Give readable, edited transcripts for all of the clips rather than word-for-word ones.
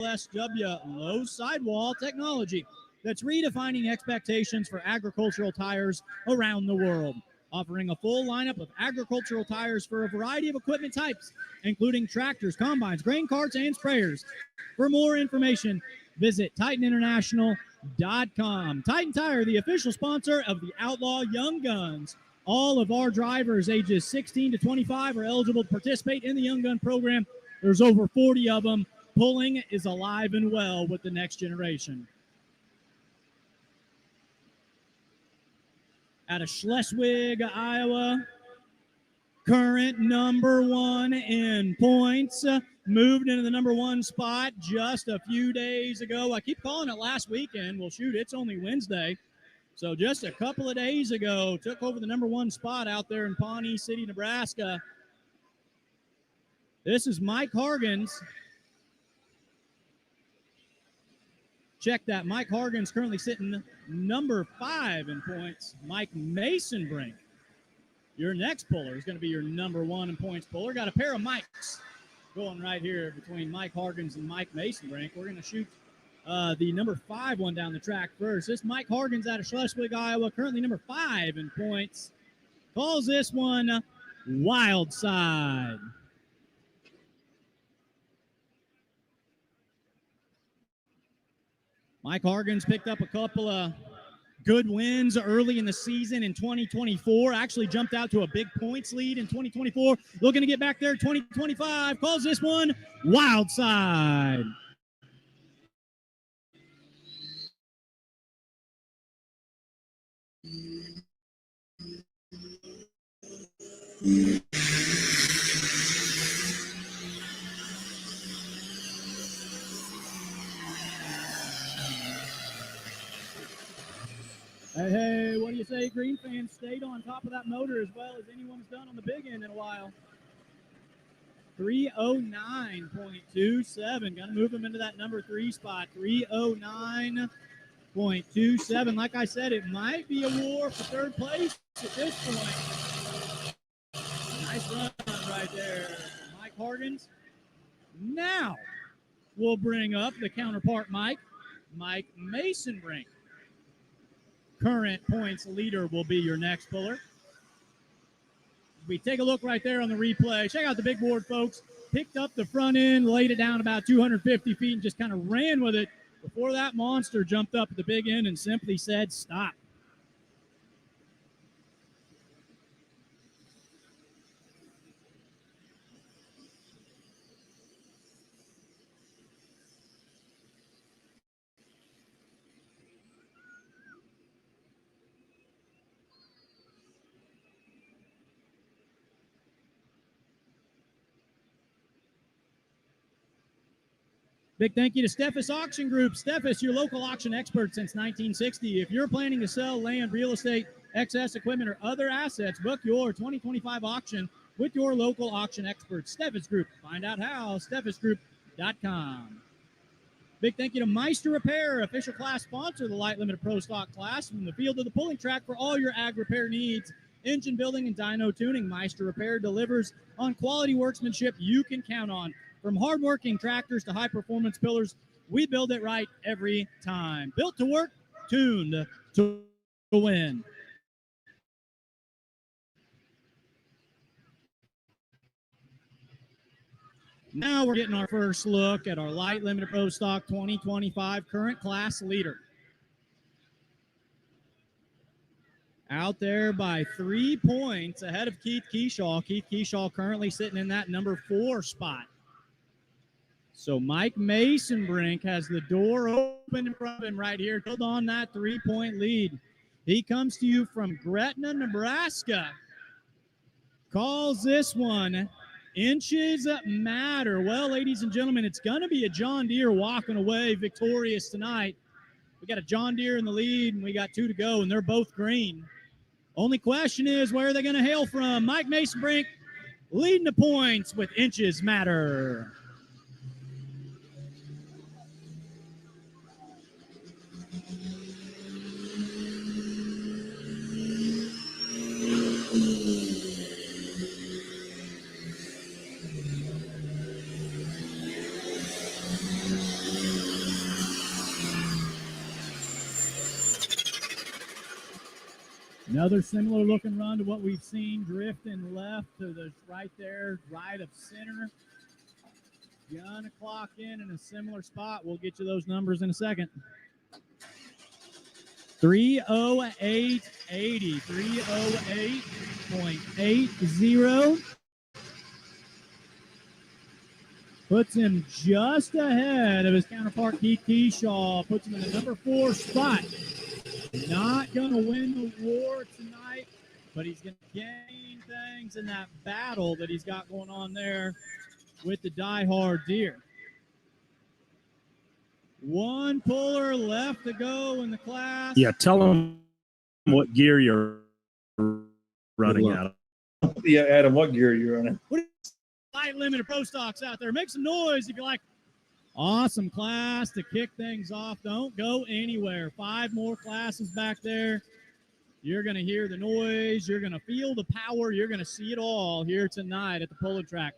LSW low sidewall technology that's redefining expectations for agricultural tires around the world. Offering a full lineup of agricultural tires for a variety of equipment types, including tractors, combines, grain carts, and sprayers. For more information, visit TitanInternational.com. Titan Tire, the official sponsor of the Outlaw Young Guns. All of our drivers ages 16 to 25 are eligible to participate in the Young Gun program. There's over 40 of them. Pulling is alive and well with the next generation. Out of Schleswig, Iowa, current number one in points, moved into the number one spot just a few days ago. I keep calling it last weekend. Well, shoot, it's only Wednesday. So just a couple of days ago, took over the number one spot out there in Pawnee City, Nebraska. This is Mike Hargens. Check that. Mike Hargens currently sitting number 5 in points. Mike Masonbrink, your next puller, is going to be your number 1 in points puller. Got a pair of mics going right here between Mike Hargens and Mike Masonbrink. We're going to shoot the number 5 one down the track first. This Mike Hargens out of Schleswig, Iowa, currently number 5 in points. Calls this one Wild Side. Mike Hargens picked up a couple of good wins early in the season in 2024. Actually jumped out to a big points lead in 2024. Looking to get back there 2025. Calls this one Wild Side. Hey, what do you say? Green fans stayed on top of that motor as well as anyone's done on the big end in a while. 309.27. Gonna move him into that number 3 spot. 309.27. Like I said, it might be a war for third place at this point. Nice run right there, Mike Hargens. Now we'll bring up the counterpart Mike Masonbrink. Current points leader will be your next puller. We take a look right there on the replay. Check out the big board, folks. Picked up the front end, laid it down about 250 feet, and just kind of ran with it before that monster jumped up at the big end and simply said, stop. Big thank you to Steffes Auction Group. Steffes, your local auction expert since 1960. If you're planning to sell land, real estate, excess equipment, or other assets, book your 2025 auction with your local auction expert, Steffes Group. Find out how, steffesgroup.com. Big thank you to Meister Repair, official class sponsor of the Light Limited Pro Stock class, from the field to the pulling track for all your ag repair needs. Engine building and dyno tuning, Meister Repair delivers on quality workmanship you can count on. From hardworking tractors to high-performance pillars, we build it right every time. Built to work, tuned to win. Now we're getting our first look at our Light Limited Pro Stock 2025 current class leader. Out there by 3 points ahead of Keith Keyshaw. Keith Keyshaw currently sitting in that number 4 spot. So Mike Masonbrink has the door open in front of him right here. Build on that 3-point lead. He comes to you from Gretna, Nebraska. Calls this one Inches Matter. Well, ladies and gentlemen, it's going to be a John Deere walking away victorious tonight. We got a John Deere in the lead, and we got 2 to go, and they're both green. Only question is, where are they going to hail from? Mike Masonbrink leading the points with Inches Matter. Another similar looking run to what we've seen, drifting left to the right there, right of center. Gonna clock in a similar spot. We'll get you those numbers in a second. 308.80. 308.80. Puts him just ahead of his counterpart, Keith Keyshaw. Puts him in the number 4 spot. Not going to win the war tonight, but he's going to gain things in that battle that he's got going on there with the Die-Hard Deer. One puller left to go in the class. Yeah, tell him what gear you're running out of. Yeah, Adam, what gear are you running? What is light limited pro stocks out there? Make some noise if you like. Awesome class to kick things off. Don't go anywhere. 5 more classes back there. You're going to hear the noise. You're going to feel the power. You're going to see it all here tonight at the polo track.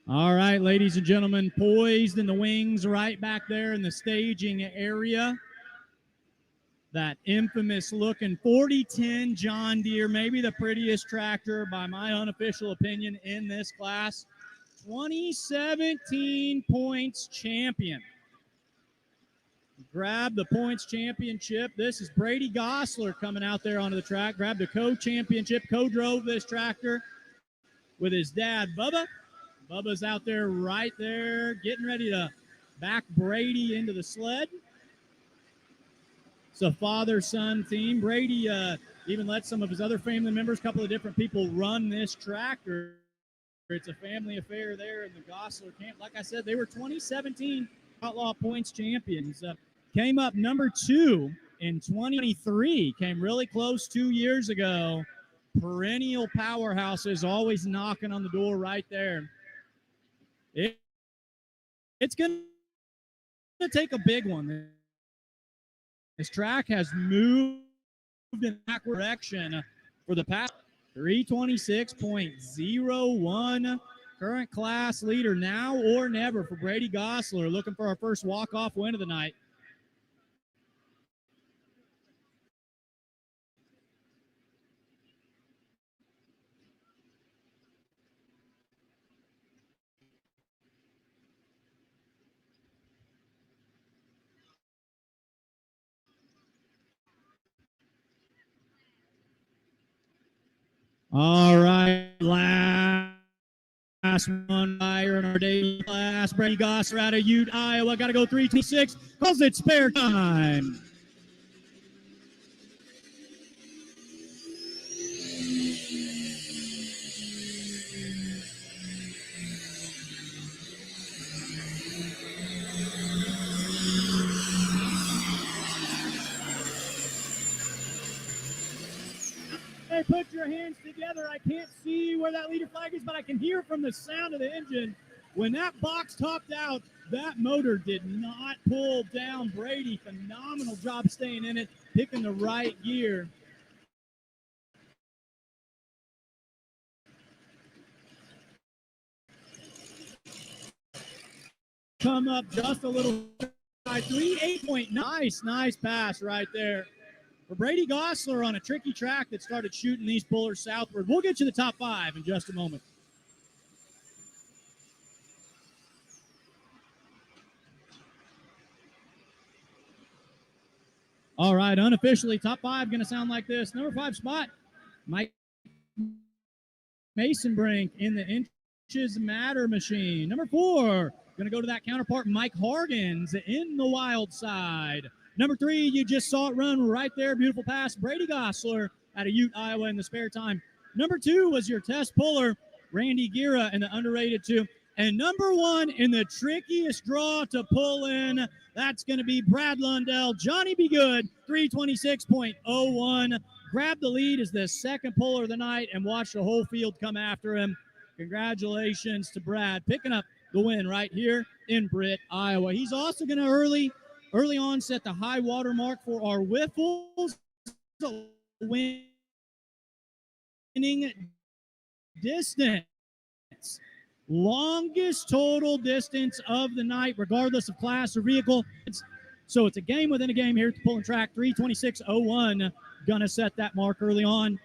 All right, ladies and gentlemen, poised in the wings right back there in the staging area. That infamous looking 4010 John Deere, maybe the prettiest tractor by my unofficial opinion in this class. 2017 points champion. Grab the points championship. This is Brady Gosler coming out there onto the track. Grabbed the co-championship, co-drove this tractor with his dad, Bubba. Bubba's out there right there getting ready to back Brady into the sled. It's a father-son team. Brady even let some of his other family members, a couple of different people, run this tractor. It's a family affair there in the Gosler camp. Like I said, they were 2017 Outlaw Points champions. Came up number 2 in 2023. Came really close 2 years ago. Perennial powerhouses, always knocking on the door right there. It's going to take a big one. This track has moved in that direction for the past. 326.01. Current class leader now or never for Brady Gosler. Looking for our first walk-off win of the night. All right, last one buyer in our daily class. Brady Gosler out of Ute, Iowa. Got to go 326 because it's spare time. Hey, put your hands together. I can't see where that leader flag is, but I can hear from the sound of the engine. When that box topped out, that motor did not pull down Brady. Phenomenal job staying in it, picking the right gear. Come up just a little by 3.8. Nice pass right there for Brady Gosler on a tricky track that started shooting these pullers southward. We'll get you the top 5 in just a moment. All right, unofficially, top 5 going to sound like this. Number 5 spot, Mike Masonbrink in the Inches Matter machine. Number 4, going to go to that counterpart, Mike Hargens in the Wild Side. Number 3, you just saw it run right there. Beautiful pass. Brady Gosler out of Ute, Iowa in the spare time. Number 2 was your test puller, Randy Gira in the underrated 2. And number 1 in the trickiest draw to pull in, that's going to be Brad Lundell. Johnny Be Good, 326.01. Grab the lead as the second puller of the night and watch the whole field come after him. Congratulations to Brad picking up the win right here in Britt, Iowa. He's also going to early on set the high water mark for our Wiffles winning distance. longest total distance of the night, regardless of class or vehicle. So it's a game within a game here at the pulling track. 3:26:01, gonna set that mark early on.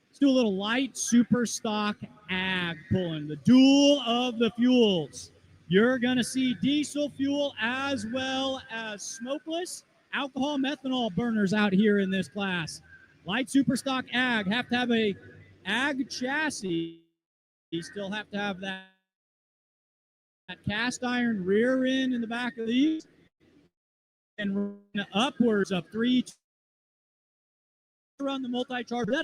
Let's do a little light super stock ag pulling, the duel of the fuels. You're gonna see diesel fuel as well as smokeless alcohol methanol burners out here in this class. Light super stock ag have to have a ag chassis. You still have to have that cast iron rear end in the back of these, and run upwards of 3 run the multi-charger.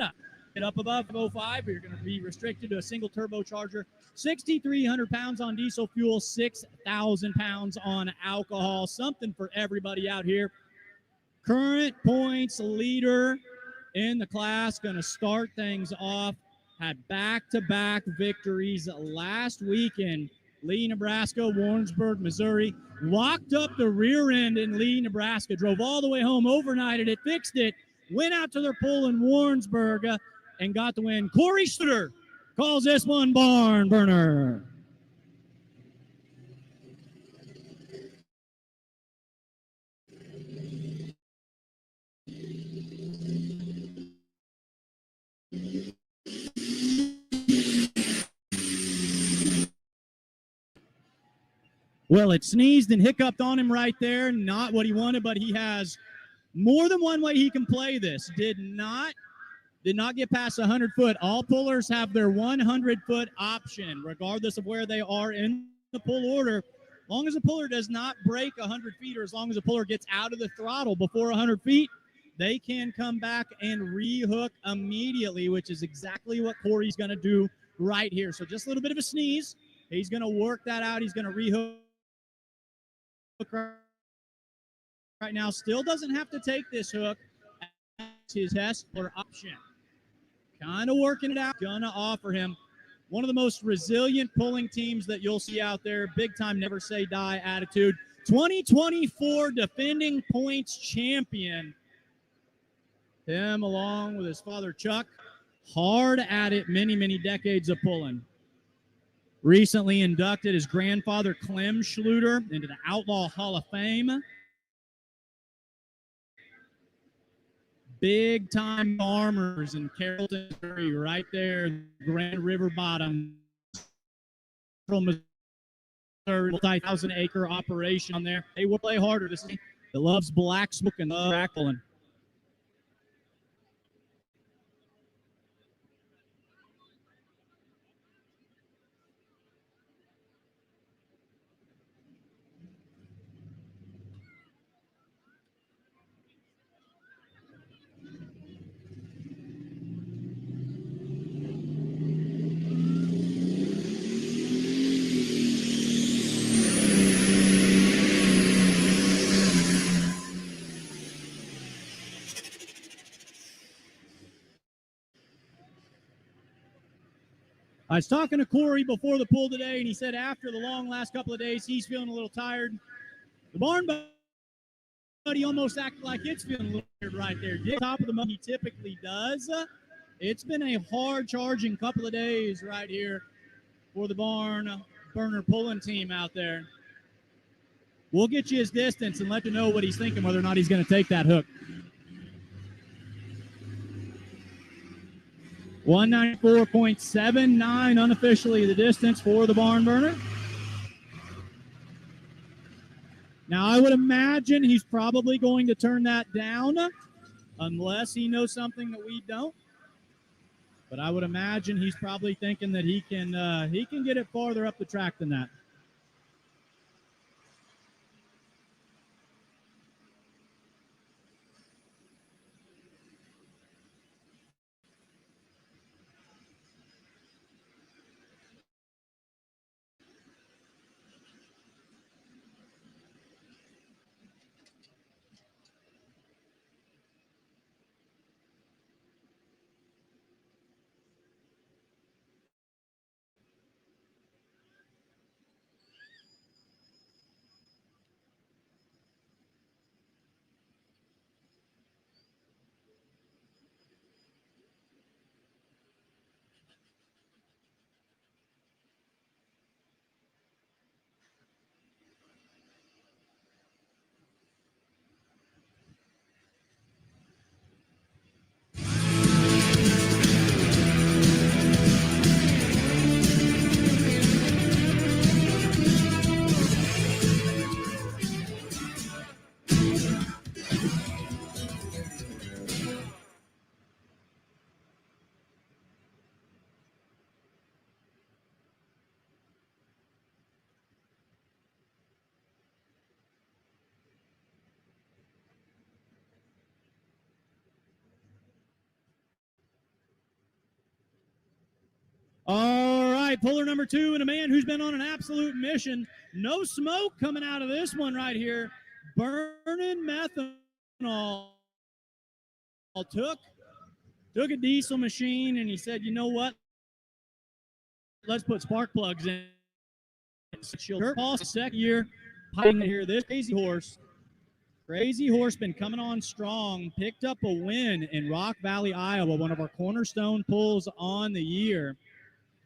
Get up above 05, but you're going to be restricted to a single turbocharger. 6,300 pounds on diesel fuel, 6,000 pounds on alcohol. Something for everybody out here. Current points leader in the class, going to start things off. Had back-to-back victories last weekend. Lee, Nebraska, Warrensburg, Missouri. Locked up the rear end in Lee, Nebraska. Drove all the way home, overnighted it, fixed it, went out to their pull in Warrensburg, and got the win. Corey Schluter calls this one barn burner. Well, it sneezed and hiccuped on him right there. Not what he wanted, but he has more than one way he can play this. Did not get past 100 foot. All pullers have their 100 foot option, regardless of where they are in the pull order. As long as a puller does not break 100 feet, or as long as a puller gets out of the throttle before 100 feet, they can come back and rehook immediately, which is exactly what Corey's going to do right here. So just a little bit of a sneeze. He's going to work that out. He's going to rehook right now. Still doesn't have to take this hook. That's his test or option. Kind of working it out. Gonna offer him one of the most resilient pulling teams that you'll see out there. Big time, never say die attitude. 2024 defending points champion. Him along with his father Chuck. Hard at it, many decades of pulling. Recently inducted his grandfather Clem Schluter into the Outlaw Hall of Fame. Big time farmers in Carrollton, Missouri, right there, Grand River bottom. From Missouri, multi-thousand acre operation on there. They will play harder. This is that loves black smoke and track pulling. I was talking to Corey before the pull today, and he said after the long last couple of days, he's feeling a little tired. The barn buddy almost acted like it's feeling a little tired right there. Get top of the month he typically does. It's been a hard charging couple of days right here for the barn burner pulling team out there. We'll get you his distance and let you know what he's thinking, whether or not he's going to take that hook. 194.79 unofficially the distance for the barn burner. Now, I would imagine he's probably going to turn that down unless he knows something that we don't. But I would imagine he's probably thinking that he can get it farther up the track than that. right, puller number 2, and a man who's been on an absolute mission. No smoke coming out of this one right here. Burning methanol. Took a diesel machine, and he said, you know what? Let's put spark plugs in. Kurt Paul's second year piping here. This Crazy Horse been coming on strong. Picked up a win in Rock Valley, Iowa, one of our cornerstone pulls on the year.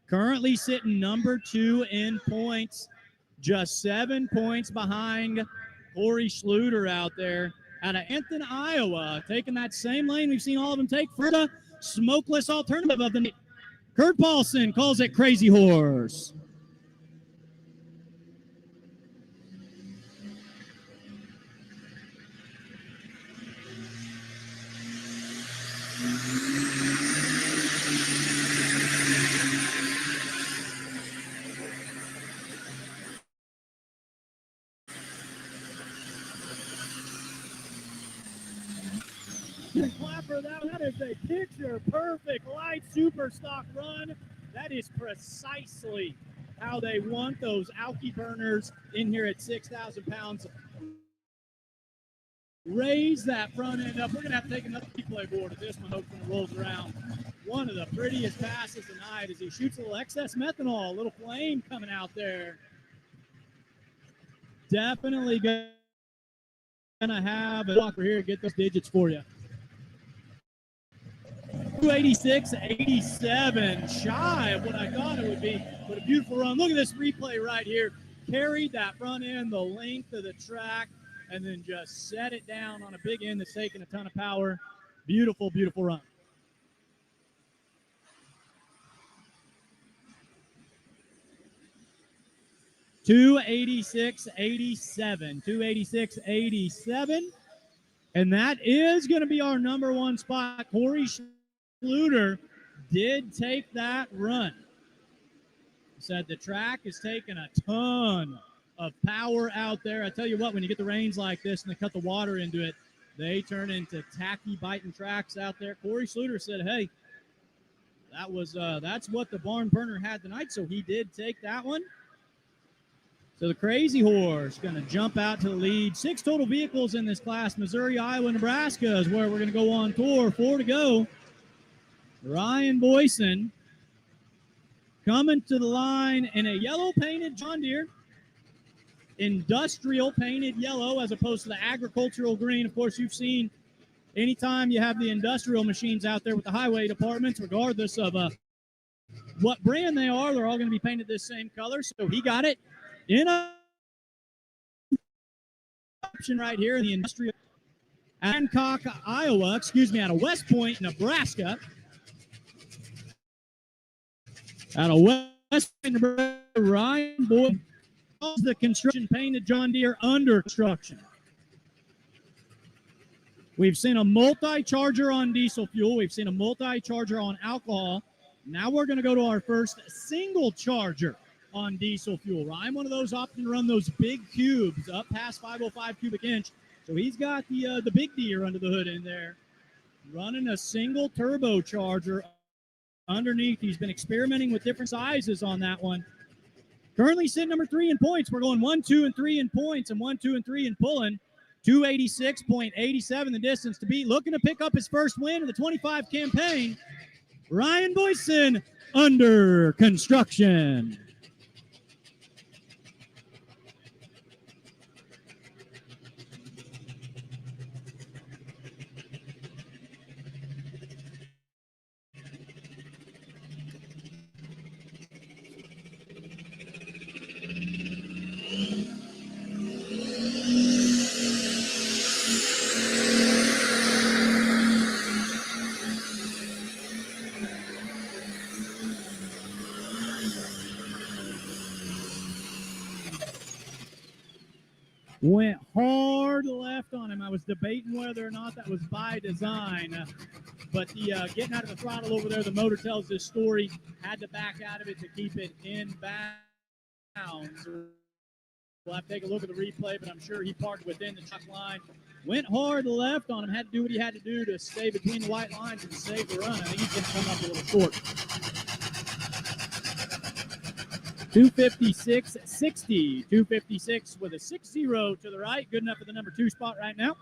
Currently sitting number 2 in points, just 7 points behind Corey Schluter out there out of Enton, Iowa, taking that same lane we've seen all of them take for the smokeless alternative of the night. Kurt Paulson calls it Crazy Horse. Clapper, that is a picture-perfect light super stock run. That is precisely how they want those alky burners in here at 6,000 pounds. Raise that front end up. We're going to have to take another replay board at this one, hopefully it rolls around. One of the prettiest passes tonight as he shoots a little excess methanol, a little flame coming out there. Definitely going to have a walker here to get those digits for you. 286.87, shy of what I thought it would be, but a beautiful run. Look at this replay right here. Carried that front end the length of the track and then just set it down on a big end that's taking a ton of power. Beautiful, beautiful run. $286.87, and that is going to be our number 1 spot. Corey Schluter did take that run. Said the track is taking a ton of power out there. I tell you what, when you get the rains like this and they cut the water into it, they turn into tacky biting tracks out there. Corey Schluter said, hey, that's what the barn burner had tonight, so he did take that one. So the Crazy Horse going to jump out to the lead. 6 total vehicles in this class. Missouri, Iowa, Nebraska is where we're going to go on tour. 4 to go. Ryan Boyson coming to the line in a yellow painted John Deere. Industrial painted yellow as opposed to the agricultural green. Of course, you've seen anytime you have the industrial machines out there with the highway departments, regardless of what brand they are, they're all going to be painted this same color. So he got it in a option right here in the industrial Hancock, Iowa, out of West Point, Nebraska. Out of West Point, Nebraska, Ryan Boyd calls the construction painted John Deere under construction. We've seen a multi-charger on diesel fuel. We've seen a multi-charger on alcohol. Now we're going to go to our first single charger on diesel fuel. Ryan, one of those opting to run those big cubes up past 505 cubic inch. So he's got the big Deere under the hood in there, running a single turbocharger underneath. He's been experimenting with different sizes on that one. Currently sitting number 3 in points. We're going 1, 2, and 3 in points and 1, 2, and 3 in pulling. 286.87 the distance to beat. Looking to pick up his first win of the 25 campaign. Ryan Boyson under construction. Went hard left on him. I was debating whether or not that was by design. But the getting out of the throttle over there, the motor tells this story. Had to back out of it to keep it in bounds. We'll have to take a look at the replay, but I'm sure he parked within the truck line. Went hard left on him. Had to do what he had to do to stay between the white lines and save the run. I think he's going to come up a little short. 256.60. 256 with a 6-0 to the right. Good enough for the number 2 spot right now.